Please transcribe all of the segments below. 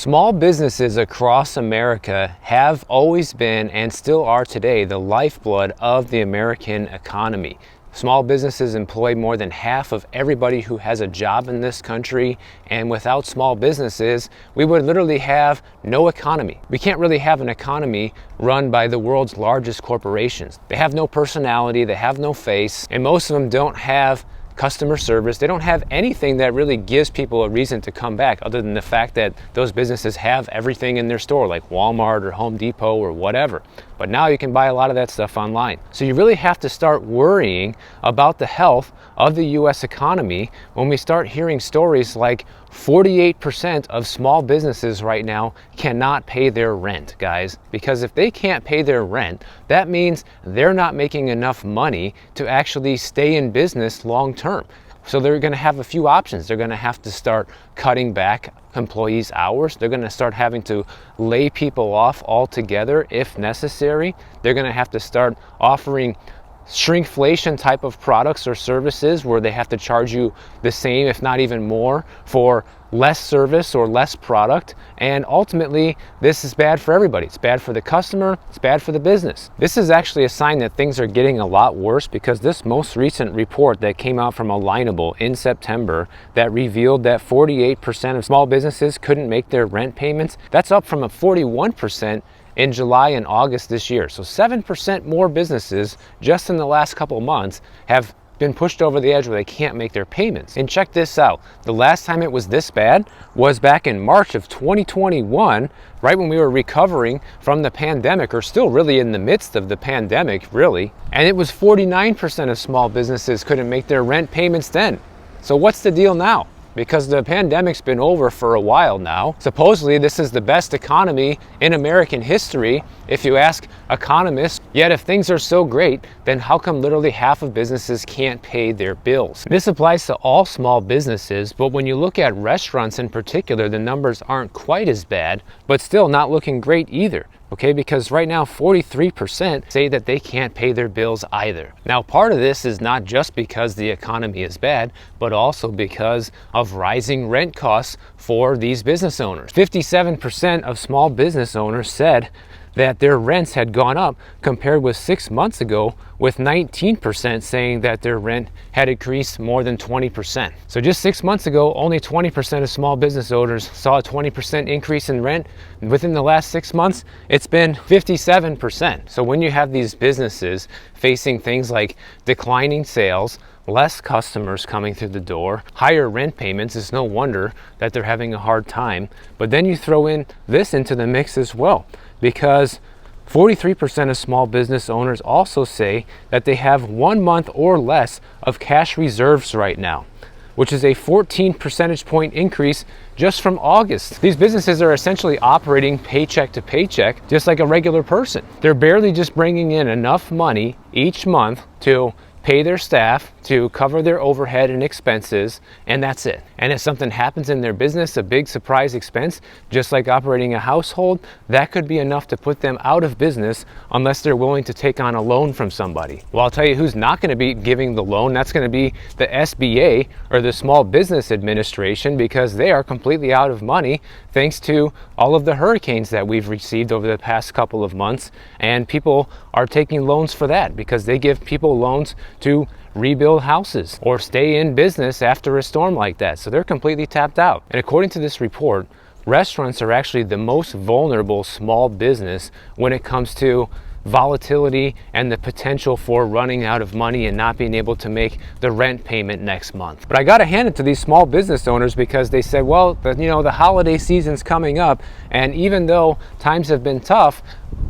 Small businesses across America have always been and still are today the lifeblood of the American economy. Small businesses employ more than half of everybody who has a job in this country, and without small businesses, we would literally have no economy. We can't really have an economy run by the world's largest corporations. They have no personality, they have no face, and most of them don't have customer service. They don't have anything that really gives people a reason to come back other than the fact that those businesses have everything in their store like Walmart or Home Depot or whatever. But now you can buy a lot of that stuff online. So you really have to start worrying about the health of the US economy when we start hearing stories like 48% of small businesses right now cannot pay their rent, guys. Because if they can't pay their rent, that means they're not making enough money to actually stay in business long term. So they're going to have a few options. They're going to have to start cutting back employees' hours. They're going to start having to lay people off altogether if necessary. They're going to have to start offering shrinkflation type of products or services where they have to charge you the same, if not even more, for less service or less product. And ultimately, this is bad for everybody. It's bad for the customer, it's bad for the business. This is actually a sign that things are getting a lot worse, because this most recent report that came out from Alignable in September that revealed that 48% of small businesses couldn't make their rent payments, that's up from a 41% in July and August this year. So 7% more businesses just in the last couple months have been pushed over the edge where they can't make their payments. And check this out. The last time it was this bad was back in March of 2021, right when we were recovering from the pandemic, or still really in the midst of the pandemic, really. And it was 49% of small businesses couldn't make their rent payments then. So what's the deal now? Because the pandemic's been over for a while now. Supposedly this is the best economy in American history if you ask economists. Yet if things are so great, then how come literally half of businesses can't pay their bills? This applies to all small businesses, but when you look at restaurants in particular, the numbers aren't quite as bad, but still not looking great either. Okay, because right now 43% say that they can't pay their bills either. Now, part of this is not just because the economy is bad, but also because of rising rent costs for these business owners. 57% of small business owners said that their rents had gone up compared with 6 months ago, with 19% saying that their rent had increased more than 20%. So just 6 months ago, only 20% of small business owners saw a 20% increase in rent. Within the last 6 months, it's been 57%. So when you have these businesses facing things like declining sales, less customers coming through the door, higher rent payments, it's no wonder that they're having a hard time. But then you throw in this into the mix as well, because 43% of small business owners also say that they have 1 month or less of cash reserves right now, which is a 14 percentage point increase just from August. These businesses are essentially operating paycheck to paycheck, just like a regular person. They're barely just bringing in enough money each month to pay their staff, to cover their overhead and expenses, and that's it. And if something happens in their business, a big surprise expense, just like operating a household, that could be enough to put them out of business unless they're willing to take on a loan from somebody. Well, I'll tell you who's not going to be giving the loan. That's going to be the SBA, or the Small Business Administration, because they are completely out of money thanks to all of the hurricanes that we've received over the past couple of months. And people are taking loans for that because they give people loans to rebuild houses or stay in business after a storm like that. So they're completely tapped out. And according to this report, restaurants are actually the most vulnerable small business when it comes to volatility and the potential for running out of money and not being able to make the rent payment next month. But I got to hand it to these small business owners, because they said, well, the holiday season's coming up, and even though times have been tough,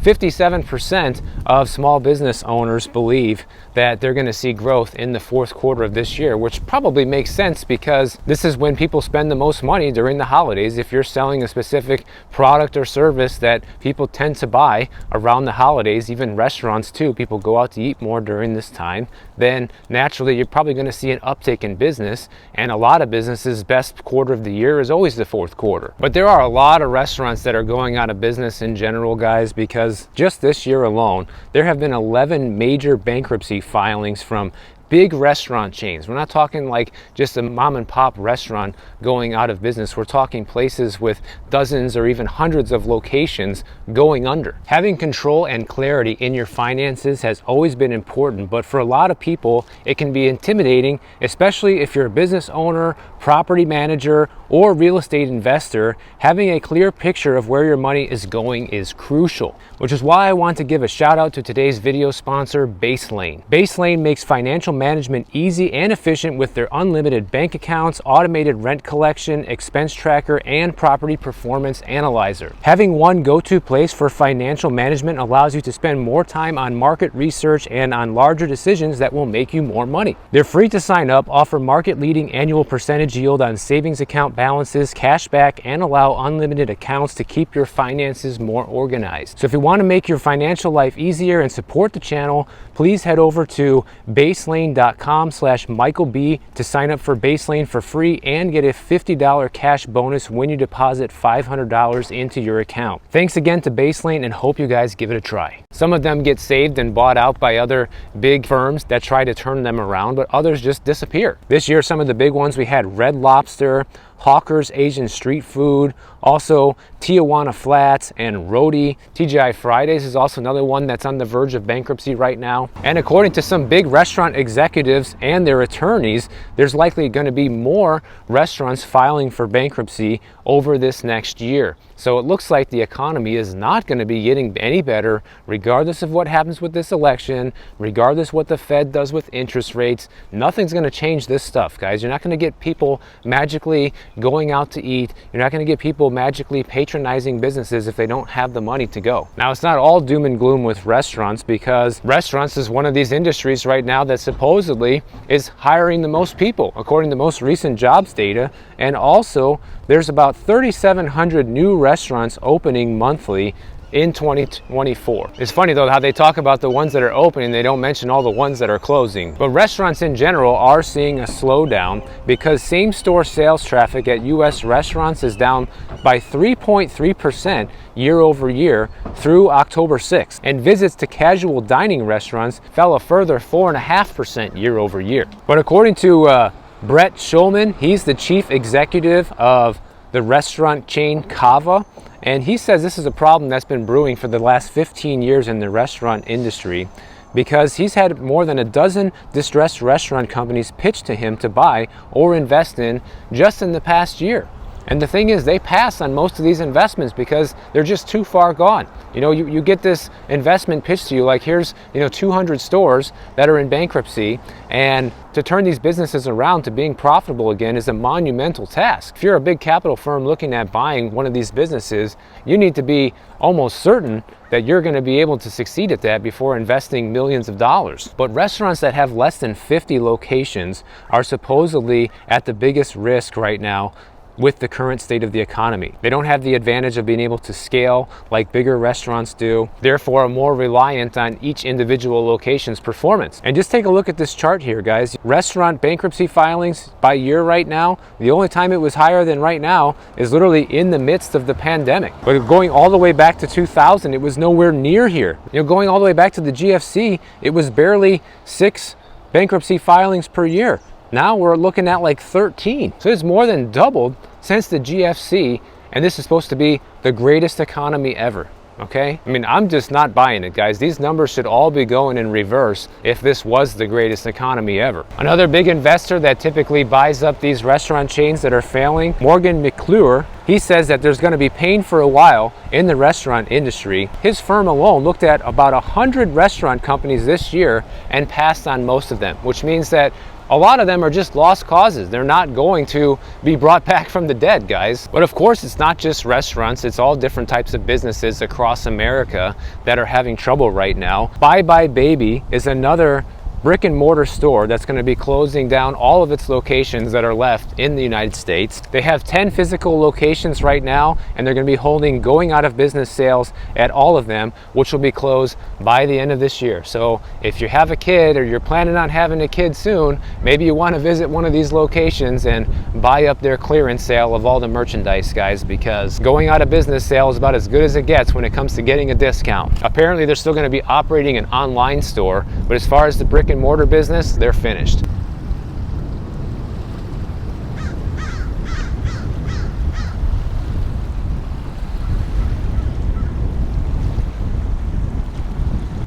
57% of small business owners believe that they're going to see growth in the fourth quarter of this year, which probably makes sense because this is when people spend the most money during the holidays. If you're selling a specific product or service that people tend to buy around the holidays, even restaurants too, people go out to eat more during this time, then naturally you're probably going to see an uptick in business. And a lot of businesses' best quarter of the year is always the fourth quarter. But there are a lot of restaurants that are going out of business in general, guys, because just this year alone, there have been 11 major bankruptcy filings from big restaurant chains. We're not talking like just a mom and pop restaurant going out of business. We're talking places with dozens or even hundreds of locations going under. Having control and clarity in your finances has always been important, but for a lot of people, it can be intimidating, especially if you're a business owner, property manager, or real estate investor. Having a clear picture of where your money is going is crucial, which is why I want to give a shout out to today's video sponsor, Baselane. Baselane makes financial management easy and efficient with their unlimited bank accounts, automated rent collection, expense tracker, and property performance analyzer. Having one go-to place for financial management allows you to spend more time on market research and on larger decisions that will make you more money. They're free to sign up, offer market-leading annual percentage yield on savings account balances, cash back, and allow unlimited accounts to keep your finances more organized. So if you want to make your financial life easier and support the channel, please head over to baselane.com/MichaelB to sign up for Baselane for free and get a $50 cash bonus when you deposit $500 into your account. Thanks again to Baselane, and hope you guys give it a try. Some of them get saved and bought out by other big firms that try to turn them around, but others just disappear. This year, some of the big ones, we had Red Lobster, Hawker's Asian Street Food, also Tijuana Flats, and Roadie. TGI Fridays is also another one that's on the verge of bankruptcy right now. And according to some big restaurant executives and their attorneys, there's likely going to be more restaurants filing for bankruptcy over this next year. So it looks like the economy is not going to be getting any better, regardless of what happens with this election, regardless what the Fed does with interest rates. Nothing's going to change this stuff, guys. You're not going to get people magically going out to eat. You're not going to get people magically patronizing businesses if they don't have the money to go. Now, it's not all doom and gloom with restaurants, because restaurants is one of these industries right now that supposedly is hiring the most people, according to the most recent jobs data. And also, there's about 3,700 new restaurants opening monthly in 2024. It's funny though how they talk about the ones that are opening, they don't mention all the ones that are closing. But restaurants in general are seeing a slowdown because same-store sales traffic at US restaurants is down by 3.3% year over year through October 6th. And visits to casual dining restaurants fell a further 4.5% year over year. But according to Brett Schulman, he's the chief executive of the restaurant chain Cava, and he says this is a problem that's been brewing for the last 15 years in the restaurant industry, because he's had more than a dozen distressed restaurant companies pitch to him to buy or invest in just in the past year. And the thing is, they pass on most of these investments because they're just too far gone. You know, you get this investment pitched to you like, here's 200 stores that are in bankruptcy, and to turn these businesses around to being profitable again is a monumental task. If you're a big capital firm looking at buying one of these businesses, you need to be almost certain that you're going to be able to succeed at that before investing millions of dollars. But restaurants that have less than 50 locations are supposedly at the biggest risk right now with the current state of the economy. They don't have the advantage of being able to scale like bigger restaurants do, therefore are more reliant on each individual location's performance. And just take a look at this chart here, guys. Restaurant bankruptcy filings by year right now, the only time it was higher than right now is literally in the midst of the pandemic. But going all the way back to 2000, it was nowhere near here. Going all the way back to the GFC, it was barely 6 bankruptcy filings per year. Now we're looking at like 13. So it's more than doubled since the GFC, and this is supposed to be the greatest economy ever, okay? I mean, I'm just not buying it, guys. These numbers should all be going in reverse if this was the greatest economy ever. Another big investor that typically buys up these restaurant chains that are failing, Morgan McClure, he says that there's going to be pain for a while in the restaurant industry. His firm alone looked at about 100 restaurant companies this year and passed on most of them, which means that a lot of them are just lost causes. They're not going to be brought back from the dead, guys. But of course, it's not just restaurants. It's all different types of businesses across America that are having trouble right now. Bye Bye Baby is another brick and mortar store that's going to be closing down all of its locations that are left in the United States. They have 10 physical locations right now, and they're going to be holding going out of business sales at all of them, which will be closed by the end of this year. So if you have a kid or you're planning on having a kid soon, maybe you want to visit one of these locations and buy up their clearance sale of all the merchandise, guys, because going out of business sale is about as good as it gets when it comes to getting a discount. Apparently they're still going to be operating an online store, but as far as the brick and mortar business, they're finished.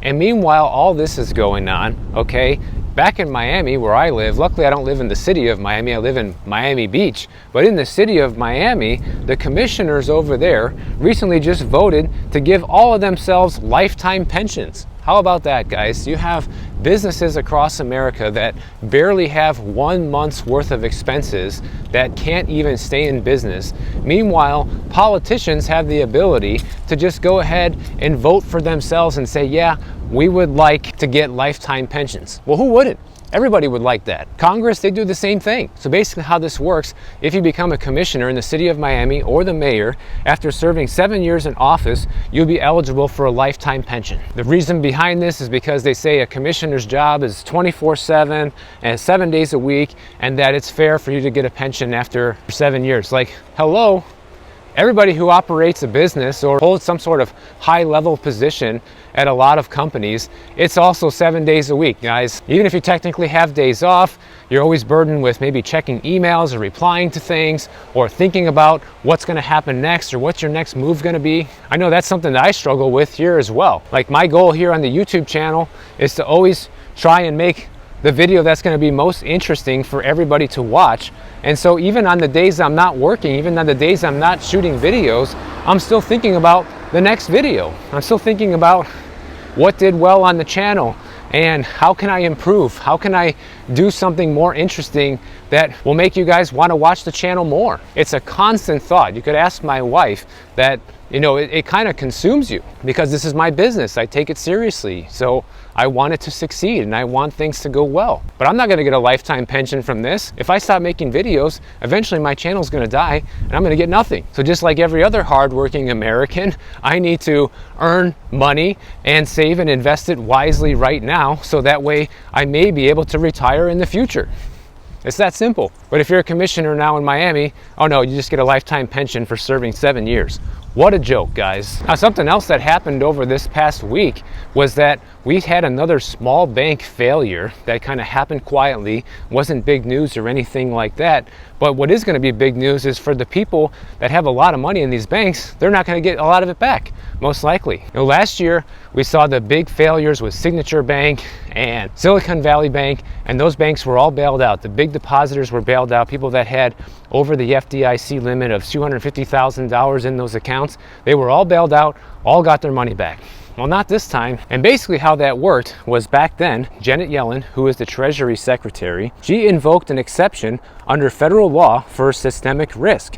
And meanwhile, all this is going on, okay, back in Miami where I live, luckily I don't live in the city of Miami, I live in Miami Beach, but in the city of Miami, the commissioners over there recently just voted to give all of themselves lifetime pensions. How about that, guys? You have businesses across America that barely have 1 month's worth of expenses that can't even stay in business. Meanwhile, politicians have the ability to just go ahead and vote for themselves and say, yeah, we would like to get lifetime pensions. Well, who wouldn't? Everybody would like that. Congress, they do the same thing. So basically how this works, if you become a commissioner in the city of Miami or the mayor, after serving 7 years in office, you'll be eligible for a lifetime pension. The reason behind this is because they say a commissioner's job is 24/7 and 7 days a week, and that it's fair for you to get a pension after 7 years. Like, hello? Everybody who operates a business or holds some sort of high-level position at a lot of companies, it's also 7 days a week, guys. Even if you technically have days off, you're always burdened with maybe checking emails or replying to things or thinking about what's going to happen next or what's your next move going to be. I know that's something that I struggle with here as well. Like, my goal here on the YouTube channel is to always try and make the video that's going to be most interesting for everybody to watch. And so even on the days I'm not working, even on the days I'm not shooting videos, I'm still thinking about the next video. I'm still thinking about what did well on the channel and how can I improve? How can I do something more interesting that will make you guys want to watch the channel more? It's a constant thought. You could ask my wife that, you know, it kind of consumes you because this is my business. I take it seriously. So I want it to succeed and I want things to go well. But I'm not going to get a lifetime pension from this. If I stop making videos, eventually my channel's going to die and I'm going to get nothing. So just like every other hardworking American, I need to earn money and save and invest it wisely right now so that way I may be able to retire in the future. It's that simple. But if you're a commissioner now in Miami, oh no, you just get a lifetime pension for serving 7 years. What a joke, guys. Now, something else that happened over this past week was that we had another small bank failure that kind of happened quietly. Wasn't big news or anything like that. But what is going to be big news is for the people that have a lot of money in these banks, they're not going to get a lot of it back, most likely. You know, last year, we saw the big failures with Signature Bank and Silicon Valley Bank, and those banks were all bailed out. The big depositors were bailed out. People that had over the FDIC limit of $250,000 in those accounts, they were all bailed out, all got their money back. Well, not this time. And basically how that worked was back then, Janet Yellen, who is the Treasury Secretary, she invoked an exception under federal law for systemic risk,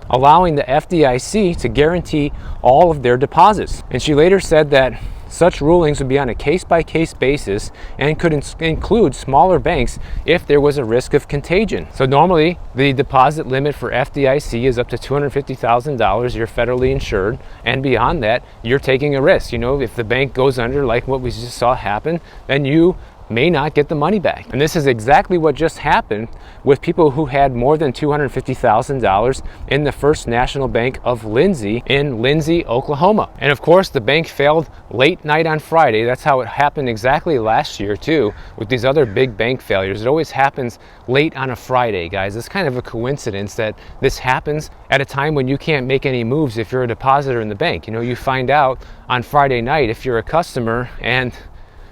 allowing the FDIC to guarantee all of their deposits. And she later said that such rulings would be on a case-by-case basis and could include smaller banks if there was a risk of contagion. So normally, the deposit limit for FDIC is up to $250,000. You're federally insured, and beyond that, you're taking a risk. You know, if the bank goes under, like what we just saw happen, then you may not get the money back. And this is exactly what just happened with people who had more than $250,000 in the First National Bank of Lindsay in Lindsay, Oklahoma. And of course, the bank failed late night on Friday. That's how it happened exactly last year too, with these other big bank failures. It always happens late on a Friday, guys. It's kind of a coincidence that this happens at a time when you can't make any moves if you're a depositor in the bank. You know, you find out on Friday night if you're a customer, and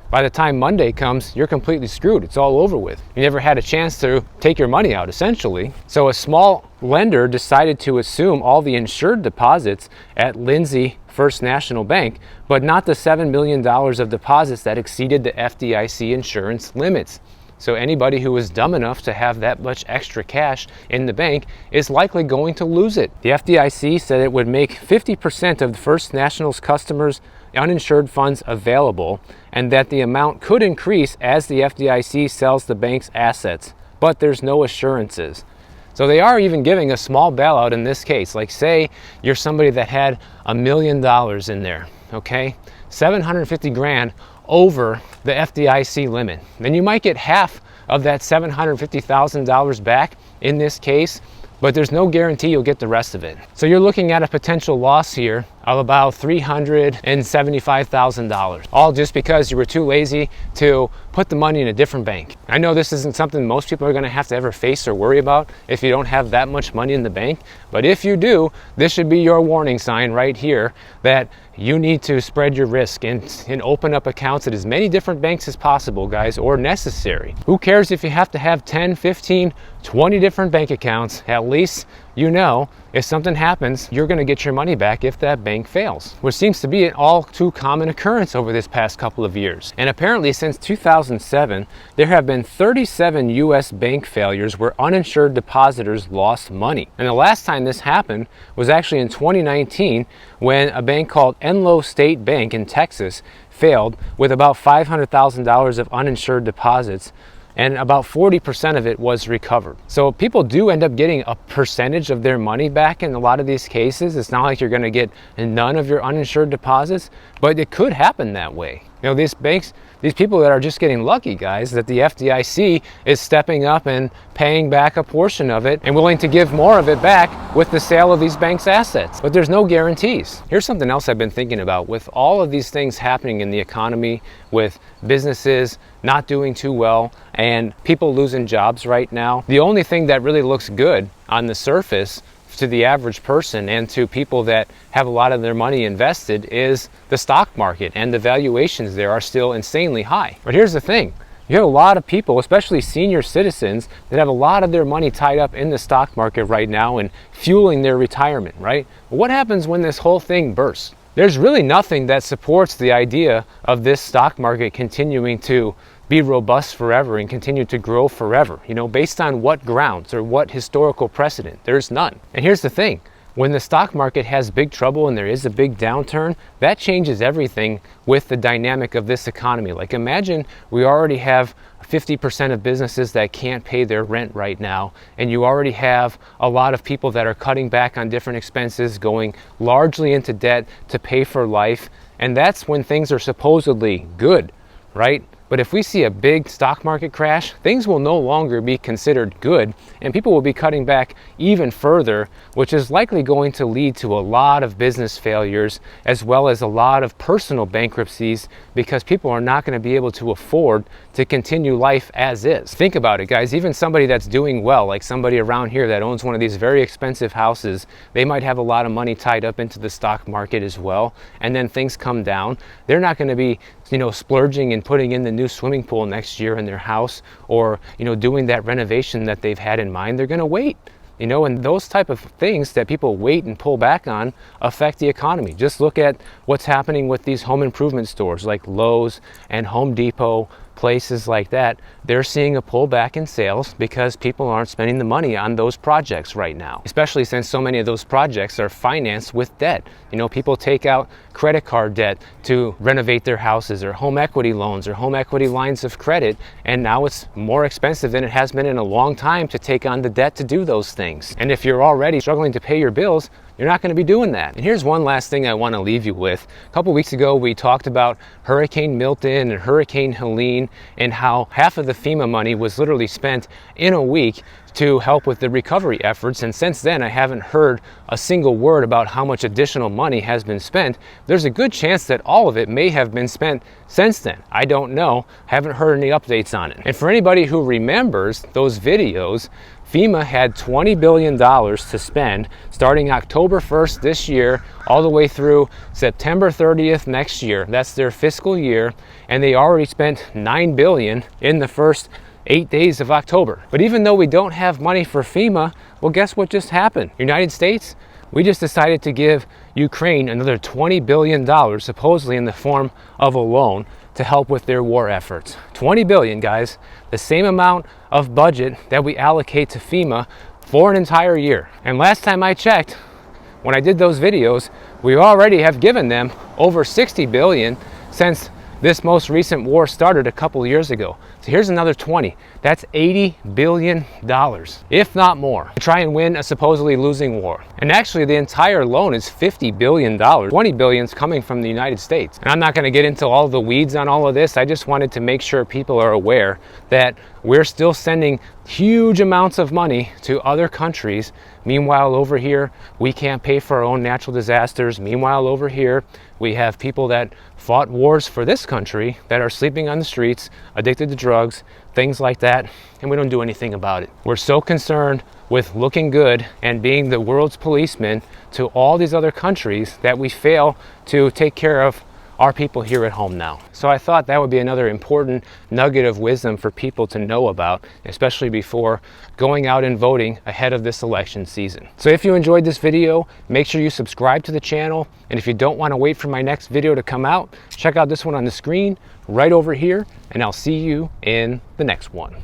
by the time Monday comes, you're completely screwed. It's all over with. You never had a chance to take your money out, essentially. So a small lender decided to assume all the insured deposits at Lindsay First National Bank, but not the $7 million of deposits that exceeded the FDIC insurance limits. So anybody who is dumb enough to have that much extra cash in the bank is likely going to lose it. The FDIC said it would make 50% of the First National's customers' uninsured funds available, and that the amount could increase as the FDIC sells the bank's assets, but there's no assurances. So they are even giving a small bailout in this case. Like, say you're somebody that had $1 million in there, okay? 750 grand over the FDIC limit. Then you might get half of that $750,000 back in this case, but there's no guarantee you'll get the rest of it. So you're looking at a potential loss here of about $375,000, all just because you were too lazy to put the money in a different bank. I know this isn't something most people are going to have to ever face or worry about if you don't have that much money in the bank, but if you do, this should be your warning sign right here that you need to spread your risk and open up accounts at as many different banks as possible, guys, or necessary. Who cares if you have to have 10, 15, 20 different bank accounts? At least you know if something happens, you're going to get your money back if that bank fails, which seems to be an all too common occurrence over this past couple of years. And apparently since 2007, there have been 37 US bank failures where uninsured depositors lost money. And the last time this happened was actually in 2019 when a bank called Enloe State Bank in Texas failed with about $500,000 of uninsured deposits, and about 40% of it was recovered. So people do end up getting a percentage of their money back in a lot of these cases. It's not like you're going to get none of your uninsured deposits, but it could happen that way. You know, these banks, these people that are just getting lucky, guys, that the FDIC is stepping up and paying back a portion of it and willing to give more of it back with the sale of these banks' assets. But there's no guarantees. Here's something else I've been thinking about. With all of these things happening in the economy, with businesses not doing too well and people losing jobs right now, the only thing that really looks good on the surface to the average person and to people that have a lot of their money invested is the stock market, and the valuations there are still insanely high. But here's the thing. You have a lot of people, especially senior citizens, that have a lot of their money tied up in the stock market right now and fueling their retirement, right? What happens when this whole thing bursts? There's really nothing that supports the idea of this stock market continuing to be robust forever and continue to grow forever. You know, based on what grounds or what historical precedent? There's none. And here's the thing. When the stock market has big trouble and there is a big downturn, that changes everything with the dynamic of this economy. Like, imagine we already have 50% of businesses that can't pay their rent right now, and you already have a lot of people that are cutting back on different expenses, going largely into debt to pay for life, and that's when things are supposedly good, right? But if we see a big stock market crash, things will no longer be considered good, and people will be cutting back even further, which is likely going to lead to a lot of business failures as well as a lot of personal bankruptcies, because people are not going to be able to afford to continue life as is. Think about it, guys. Even somebody that's doing well, like somebody around here that owns one of these very expensive houses, they might have a lot of money tied up into the stock market as well, and then things come down. They're not going to be, you know, splurging and putting in the new swimming pool next year in their house, or, you know, doing that renovation that they've had in mind. They're going to wait. You know, and those type of things that people wait and pull back on affect the economy. Just look at what's happening with these home improvement stores like Lowe's and Home Depot, places like that. They're seeing a pullback in sales because people aren't spending the money on those projects right now, especially since so many of those projects are financed with debt. You know, people take out credit card debt to renovate their houses, or home equity loans, or home equity lines of credit, and now it's more expensive than it has been in a long time to take on the debt to do those things. And if you're already struggling to pay your bills, you're not going to be doing that. And here's one last thing I want to leave you with. A couple weeks ago, we talked about Hurricane Milton and Hurricane Helene, and how half of the FEMA money was literally spent in a week to help with the recovery efforts. And since then, I haven't heard a single word about how much additional money has been spent. There's a good chance that all of it may have been spent since then. I don't know. Haven't heard any updates on it. And for anybody who remembers those videos, FEMA had $20 billion to spend starting October 1st this year all the way through September 30th next year. That's their fiscal year, and they already spent $9 billion in the first 8 days of October. But even though we don't have money for FEMA, well, guess what just happened? United States, we just decided to give Ukraine another $20 billion, supposedly in the form of a loan, to help with their war efforts. $20 billion, guys, the same amount of budget that we allocate to FEMA for an entire year. And last time I checked, when I did those videos, we already have given them over $60 billion since this most recent war started a couple years ago. So here's another 20. That's $80 billion, if not more, to try and win a supposedly losing war. And actually, the entire loan is $50 billion. $20 billion is coming from the United States. And I'm not going to get into all the weeds on all of this. I just wanted to make sure people are aware that we're still sending huge amounts of money to other countries Meanwhile, over here, we can't pay for our own natural disasters. Meanwhile, over here, we have people that fought wars for this country that are sleeping on the streets, addicted to drugs, things like that, and we don't do anything about it. We're so concerned with looking good and being the world's policeman to all these other countries that we fail to take care of our people here at home now. So I thought that would be another important nugget of wisdom for people to know about, especially before going out and voting ahead of this election season. So if you enjoyed this video, make sure you subscribe to the channel. And if you don't want to wait for my next video to come out, check out this one on the screen right over here, and I'll see you in the next one.